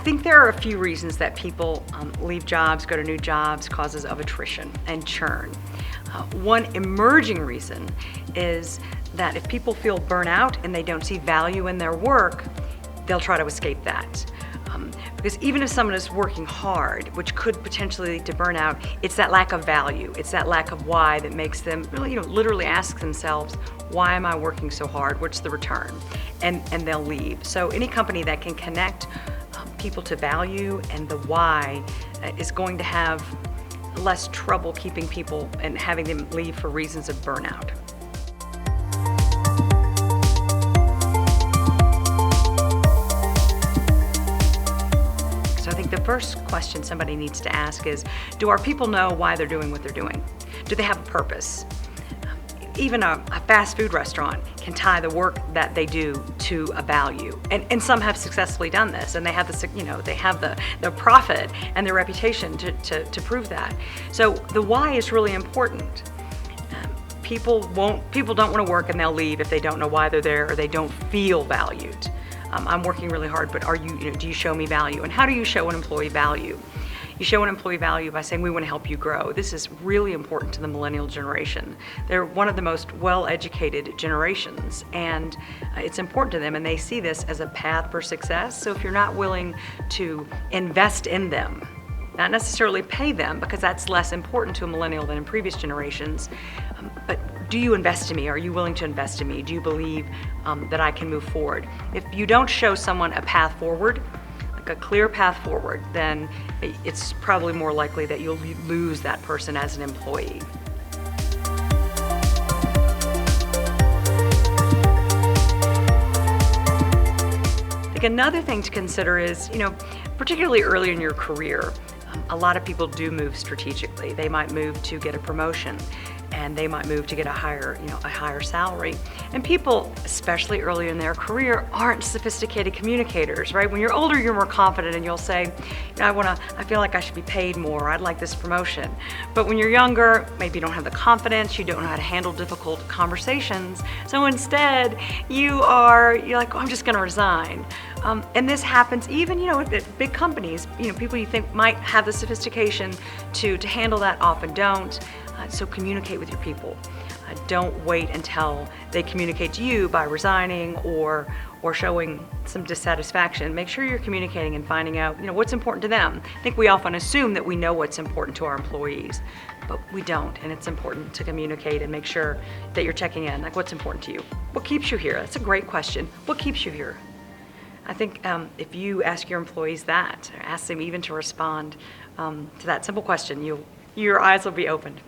think there are a few reasons that people leave jobs, go to new jobs, causes of attrition and churn. One emerging reason is that if people feel burnout and they don't see value in their work, they'll try to escape that. Because even if someone is working hard, which could potentially lead to burnout, it's that lack of value, it's that lack of why that makes them really, literally ask themselves, why am I working so hard? What's the return? And they'll leave. So any company that can connect people to value and the why is going to have less trouble keeping people and having them leave for reasons of burnout. So I think the first question somebody needs to ask is, do our people know why they're doing what they're doing? Do they have a purpose? Even a fast food restaurant can tie the work that they do to a value, and some have successfully done this, and they have the profit and the reputation to prove that. So the why is really important. People don't want to work and they'll leave if they don't know why they're there or they don't feel valued. I'm working really hard, but do you show me value? And how do you show an employee value? You show an employee value by saying, we want to help you grow. This is really important to the millennial generation. They're one of the most well-educated generations, and it's important to them, and they see this as a path for success. So if you're not willing to invest in them, not necessarily pay them, because that's less important to a millennial than in previous generations, but do you invest in me? Are you willing to invest in me? Do you believe that I can move forward? If you don't show someone a path forward, a clear path forward, then it's probably more likely that you'll lose that person as an employee. I think another thing to consider is, particularly early in your career, a lot of people do move strategically. They might move to get a promotion, and they might move to get a higher salary. And people, especially early in their career, aren't sophisticated communicators, right? When you're older, you're more confident, and you'll say, I feel like I should be paid more. I'd like this promotion. But when you're younger, maybe you don't have the confidence, you don't know how to handle difficult conversations. So instead, you're like, I'm just gonna resign. And this happens even, at big companies. People you think might have the sophistication to handle that often don't. So communicate with your people. Don't wait until they communicate to you by resigning or showing some dissatisfaction. Make sure you're communicating and finding out, what's important to them. I think we often assume that we know what's important to our employees, but we don't, and it's important to communicate and make sure that you're checking in, like what's important to you. What keeps you here? That's a great question. What keeps you here? I think if you ask your employees that, or ask them even to respond to that simple question, your eyes will be opened.